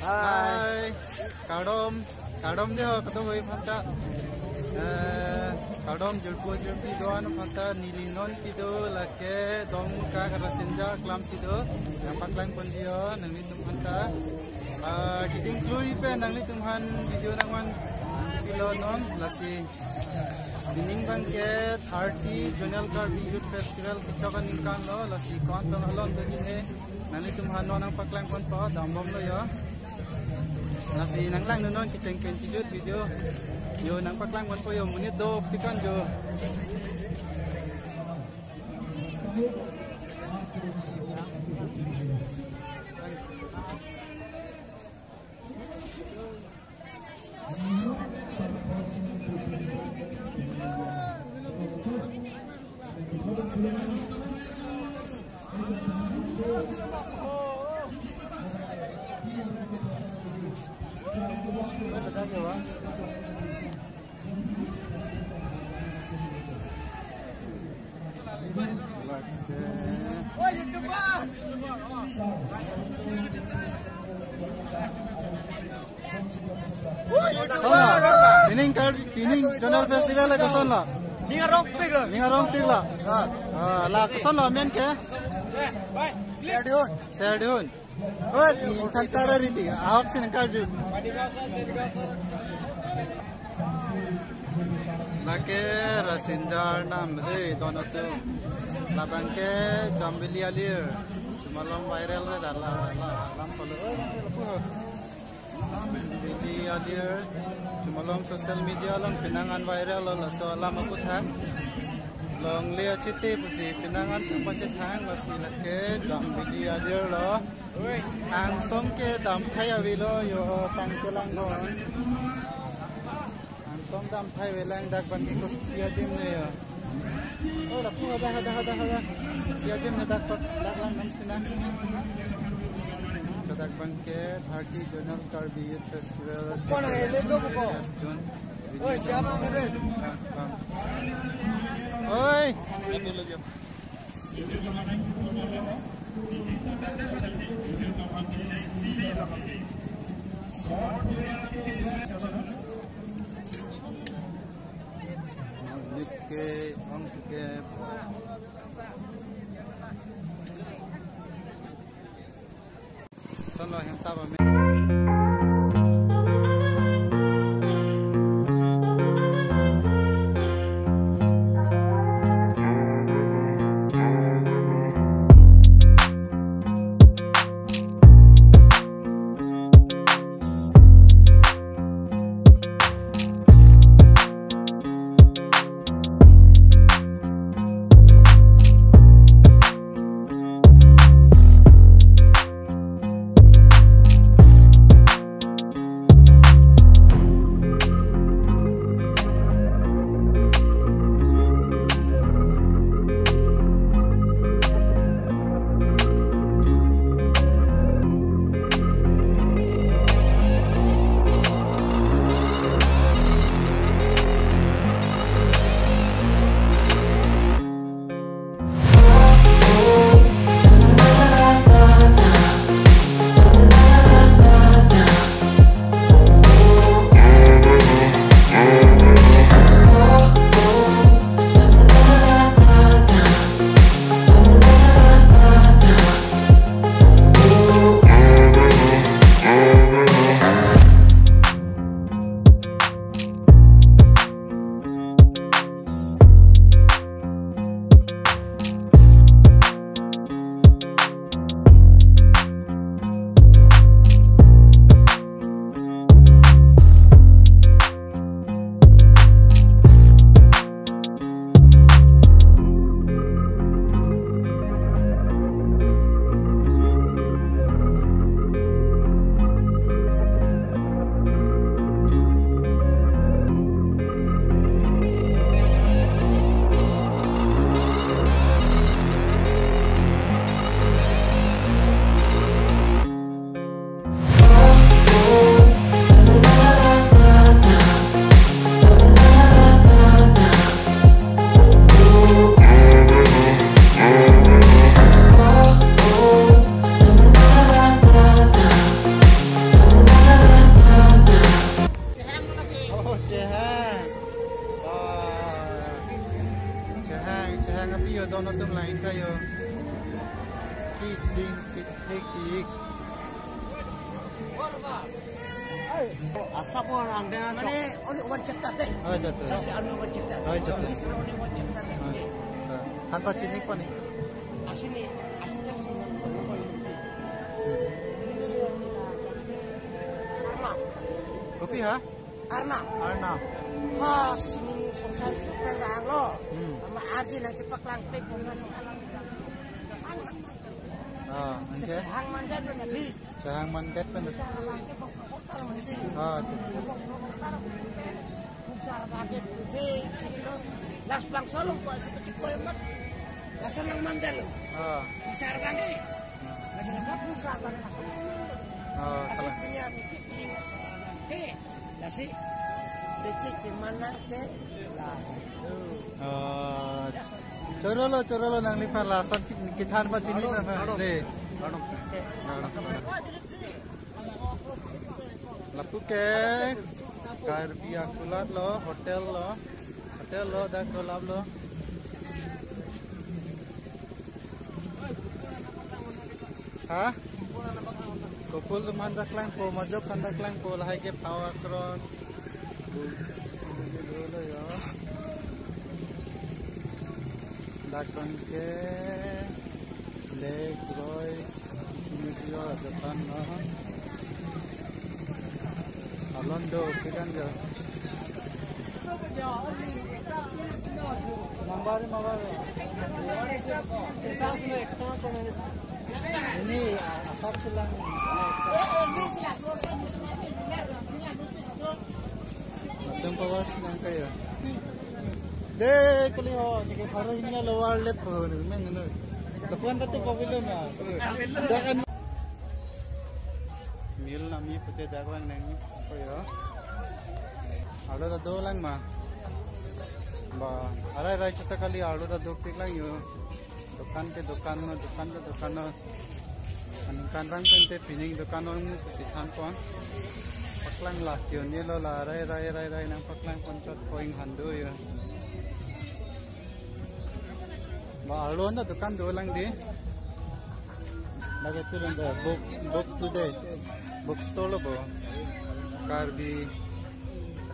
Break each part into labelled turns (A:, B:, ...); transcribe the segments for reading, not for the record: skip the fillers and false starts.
A: Hai. Kadom dia kata wei phanta. Kadom julpu doan phanta nilinon kido lake dong ka karasinja klam kido nampak lang ponjio nang nitum phanta. Kiting klui pe nang nitum han video nangwan kilo non laki Bining bangke 30 Junior Garbi Youth Festival kichokan ningkan lo lasi kontong alon begini nang nitum han non nang paklang pon po dambom lo yo. Nasi nang lang nonon kiceng kensijut video yo nang paklang pon po yo munit do pikan jo. Pining Junior Festival la kason la. Ninga rong pigla. La kason la men ke? Serdion. Oi, ni thantara riti. Awak sin karju. Lake rasinjar nam de donatu. La banke jambili alir. Malam viral la lam polo. Jambili alir. Malam sosial media long pinangan viral lo so alam aku thang long lea citi pusi pinangan pembaca thang masih lake jam media dia lo ang som ke dam thaya vilo yo tang tulang lo ang som dam thai velang dak ban ko dia dim ne yo oh la pu ada dia dim ne dak lang nam sina Kadak bangke 30 Junior Garbi Youth Festival. Kona ele do ko. Oi, chama mere. Oi. Nikke onke Solo yang estaba
B: Asap orang dia mana oni wan cektat deh.
A: Oh jatuh.
B: Saya anu wan cektat.
A: Oh jatuh.
B: Oni wan cektat.
A: Tanpa cini pun nih.
B: Asini asiter semua.
A: Kopi ha?
B: Arna.
A: Arna.
B: Ha, sungsar super lang lo. Maaji nang cepak lang pek mo na.
A: Ah, okay.
B: Hang mandat na di.
A: Sahang mandat pun. Ah,
B: Pusar bakit si las plang solong ko sa chiko mat. Lason lang mandal.
A: ah,
B: Pusar bangay. Kasi na pusar bang.
A: ah,
B: Kasi
A: kalah.
B: punya lingas. Kasi dikit mana ke lah.
A: Ah, coro lo nang lipat lah. Son kita tanpa cini lah. Deh. Lapu ke Karbi Akulat lo, hotel lo, dak dolab lo. Ha? Kopul teman daklang po, majok kan daklang po, lahai ke power kron. Dulu ya. Daklang ke leg roy, video depan lo. Alondo kiran jo. Nambar ini asap tulang. Teng power nang kayo. Deh kuliho ni ke baru ini luar lepo ni men ngono. Depan betul pavilion na. Dakan mil nami putih dakwang nang ni koyo. Alo da do lang ma. Ba arai chata kali alo da do tik lang yo. Dukan ke dukan no kan rang pente pining dukan on si san pon paklang lah kyo ni lo la rai nang paklang kontot poing handu yo ba alo na dukan do lang di lagi film da book today book store lo bo Karbi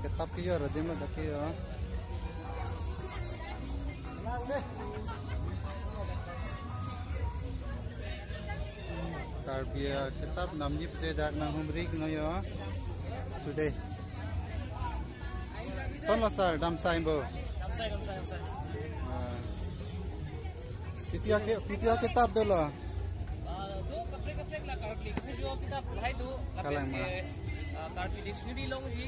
A: ke tapi yo radimo dakyo Karbi kitab namji pete dak nang humrik no yo today ton la sar dam sai bo dam sai pitia kitab do lo
C: do kapre la Karbi jo kitab hai do kapre Karbi dictionary long ji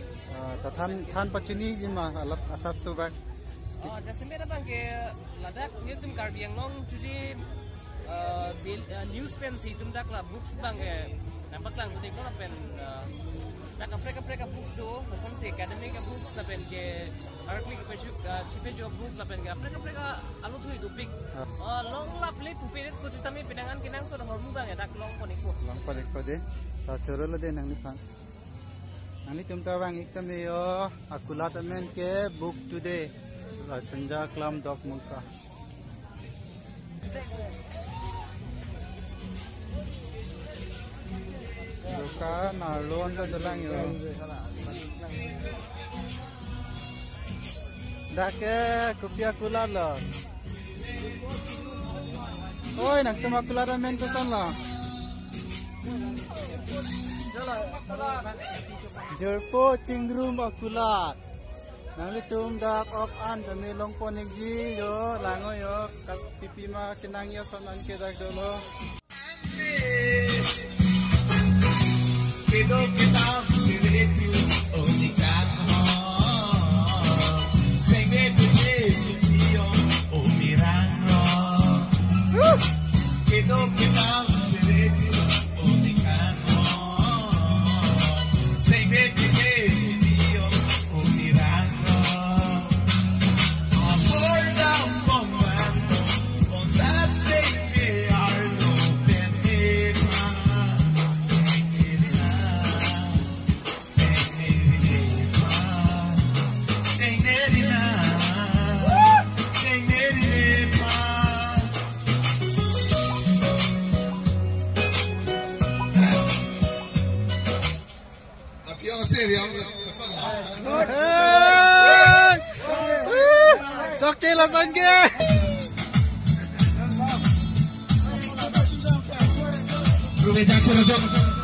A: ta than pachini ji ma alap asap subak
C: जैसे मेरा बंग के लद्दाख ये तुम कार्बी अंगलोंग जुदी news pen सी तुम दाख ला बुक्स बंग के number Klang जुदी को ना पेन ना कपड़े का बुक्स दो मसम से एकेडमी का बुक्स ला पेन के आर्कली के पेज छिपे जो बुक ला पेन के कपड़े का आलू थुई दो पिक लॉन्ग ला प्ले पुपेरेट को जितना में पेनंगन के नांग सोड हॉर्मोन बंग दाख लॉन्ग को
A: दे ता चोरो lo de nang ni pang ani tum ta bang ik tam yo akulat men ke book today Senja Klam Dok Muka. Duka nalon ka dalang yo. Dake kupia kulat lo. Oi nak tuma kulat men ko son lo. Jerpo cingrum akulat. Nang litum dak op an kami long ponik ji yo lango yo kap pipi ma kinang yo sonan ke dak dolo
D: Kido kitab chireti onikan ho senge tuje yo omirang ro Kido kitab chireti onikan ho senge tuje yo omirang
A: Chok chơi là dân kia.
D: Aprovechar, senhor.